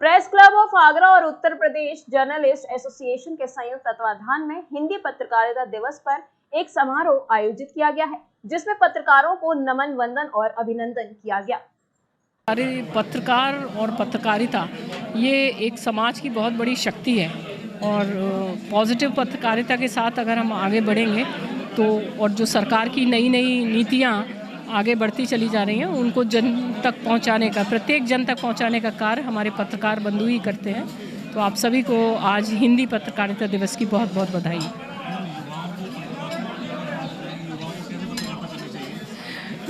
Press club of Agra और Uttar Pradesh journalist association के संयुक्त तत्वाधान में हिंदी पत्रकारिता दिवस पर एक समारोह आयोजित किया गया है, जिसमें पत्रकारों को नमन, वंदन और अभिनंदन किया गया। हमारे पत्रकार और पत्रकारिता ये एक समाज की बहुत बड़ी शक्ति है और पॉजिटिव पत्रकारिता के साथ अगर हम आगे बढ़ेंगे तो और जो सरकार की नई नई नीतियाँ आगे बढ़ती चली जा रही हैं उनको जन तक पहुंचाने का, प्रत्येक जन तक पहुंचाने का कार्य हमारे पत्रकार बंधु ही करते हैं। तो आप सभी को आज हिंदी पत्रकारिता दिवस की बहुत बहुत बधाई।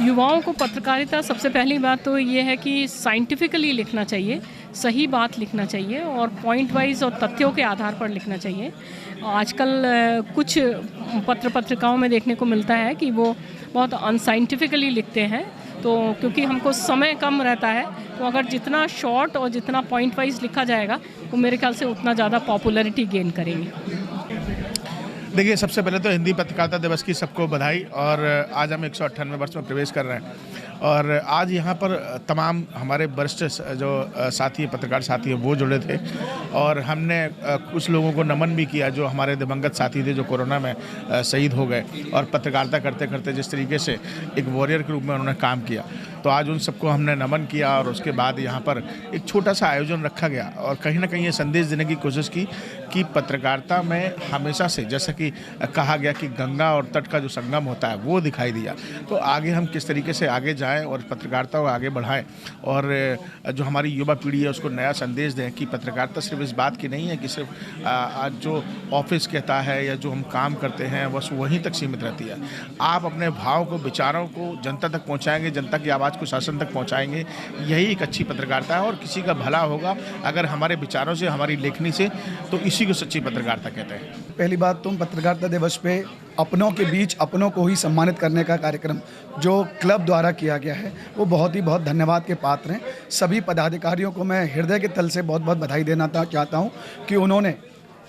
युवाओं को पत्रकारिता, सबसे पहली बात तो ये है कि साइंटिफिकली लिखना चाहिए, सही बात लिखना चाहिए और पॉइंट वाइज और तथ्यों के आधार पर लिखना चाहिए। आजकल कुछ पत्रिकाओं में देखने को मिलता है कि वो बहुत अनसाइंटिफिकली लिखते हैं, तो क्योंकि हमको समय कम रहता है तो अगर जितना शॉर्ट और जितना पॉइंट वाइज लिखा जाएगा तो मेरे ख्याल से उतना ज़्यादा पॉपुलैरिटी गेन करेंगे। देखिए, सबसे पहले तो हिंदी पत्रकारिता दिवस की सबको बधाई। और आज हम 198वें वर्ष में प्रवेश कर रहे हैं और आज यहाँ पर तमाम हमारे वरिष्ठ जो साथी पत्रकार साथी हैं वो जुड़े थे और हमने कुछ लोगों को नमन भी किया जो हमारे दिवंगत साथी थे जो कोरोना में शहीद हो गए और पत्रकारिता करते करते जिस तरीके से एक वॉरियर के रूप में उन्होंने काम किया, तो आज उन सबको हमने नमन किया। और उसके बाद यहाँ पर एक छोटा सा आयोजन रखा गया और कहीं ना कहीं ये संदेश देने की कोशिश की कि पत्रकारिता में हमेशा से, जैसा कि कहा गया कि गंगा और तट का जो संगम होता है वो दिखाई दिया, तो आगे हम किस तरीके से आगे जाएं और पत्रकारिता को आगे बढ़ाएं और जो हमारी युवा पीढ़ी है उसको नया संदेश दें कि पत्रकारिता सिर्फ इस बात की नहीं है कि सिर्फ आज जो ऑफिस कहता है या जो हम काम करते हैं बस वहीं तक सीमित रहती है। आप अपने भाव को, विचारों को जनता तक पहुँचाएँगे, जनता की आवाज़ को शासन तक पहुँचाएँगे, यही एक अच्छी पत्रकारिता है और किसी का भला होगा अगर हमारे विचारों से, हमारी लेखनी से, तो इसी को सच्ची पत्रकारिता कहते हैं। पहली बात, तुम पत्रकारिता दिवस पे अपनों के बीच अपनों को ही सम्मानित करने का कार्यक्रम जो क्लब द्वारा किया गया है वो बहुत धन्यवाद के पात्र हैं। सभी पदाधिकारियों को मैं हृदय के तल से बहुत बहुत बधाई देना चाहता हूं कि उन्होंने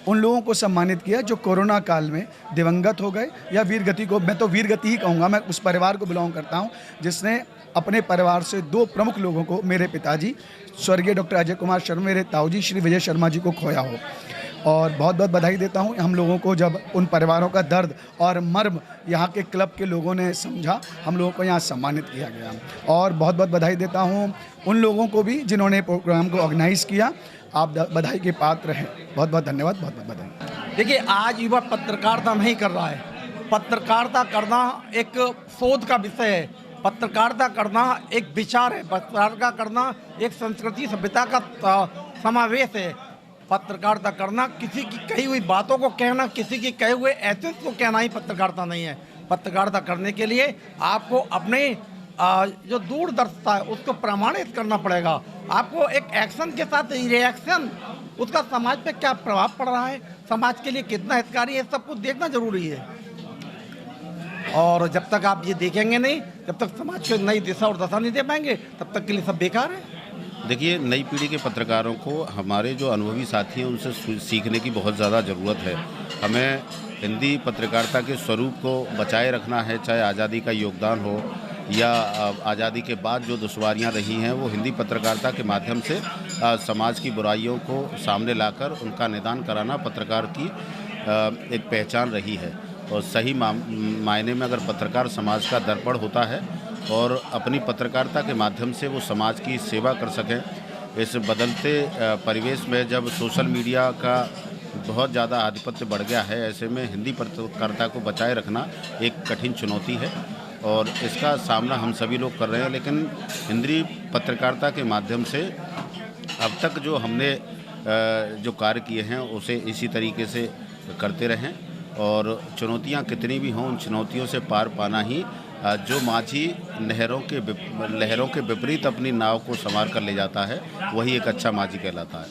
उन लोगों को सम्मानित किया जो कोरोना काल में दिवंगत हो गए या वीरगति को, मैं तो वीरगति ही कहूँगा, मैं उस परिवार को बिलोंग करता हूँ जिसने अपने परिवार से दो प्रमुख लोगों को, मेरे पिताजी स्वर्गीय डॉक्टर अजय कुमार शर्मा, मेरे ताऊजी श्री विजय शर्मा जी को खोया हो। और बहुत बहुत बधाई देता हूँ हम लोगों को, जब उन परिवारों का दर्द और मर्म यहाँ के क्लब के लोगों ने समझा, हम लोगों को यहाँ सम्मानित किया गया। और बहुत बहुत बधाई देता हूँ उन लोगों को भी जिन्होंने प्रोग्राम को ऑर्गेनाइज़ किया। आप बधाई के पात्र हैं, बहुत बहुत धन्यवाद, बहुत बहुत बधाई। देखिए, आज युवा पत्रकारिता नहीं कर रहा है, पत्रकारिता करना एक शोध का विषय है, पत्रकारिता करना एक विचार है, पत्रकारिता करना एक संस्कृति सभ्यता का समावेश है। पत्रकारिता करना किसी की कही हुई बातों को कहना, किसी की कहे हुए ऐसे को कहना ही पत्रकारिता नहीं है। पत्रकारिता करने के लिए आपको अपने जो दूरदर्शिता है उसको प्रमाणित करना पड़ेगा। आपको एक एक्शन के साथ रिएक्शन, उसका समाज पे क्या प्रभाव पड़ रहा है, समाज के लिए कितना हितकारी है, सब कुछ देखना जरूरी है। और जब तक आप ये देखेंगे नहीं, जब तक समाज को नई दिशा और दशा नहीं दे पाएंगे, तब तक के लिए सब बेकार है। देखिए, नई पीढ़ी के पत्रकारों को हमारे जो अनुभवी साथी हैं उनसे सीखने की बहुत ज़्यादा ज़रूरत है। हमें हिंदी पत्रकारिता के स्वरूप को बचाए रखना है, चाहे आज़ादी का योगदान हो या आज़ादी के बाद जो दुश्वारियां रही हैं वो हिंदी पत्रकारिता के माध्यम से समाज की बुराइयों को सामने लाकर उनका निदान कराना पत्रकार की एक पहचान रही है। और सही मायने में अगर पत्रकार समाज का दर्पण होता है और अपनी पत्रकारिता के माध्यम से वो समाज की सेवा कर सकें, इस बदलते परिवेश में जब सोशल मीडिया का बहुत ज़्यादा आधिपत्य बढ़ गया है, ऐसे में हिंदी पत्रकारिता को बचाए रखना एक कठिन चुनौती है और इसका सामना हम सभी लोग कर रहे हैं। लेकिन हिंदी पत्रकारिता के माध्यम से अब तक जो हमने जो कार्य किए हैं उसे इसी तरीके से करते रहें और चुनौतियां कितनी भी हों, उन चुनौतियों से पार पाना ही जो माझी लहरों के विपरीत अपनी नाव को संवार कर ले जाता है, वही एक अच्छा माझी कहलाता है।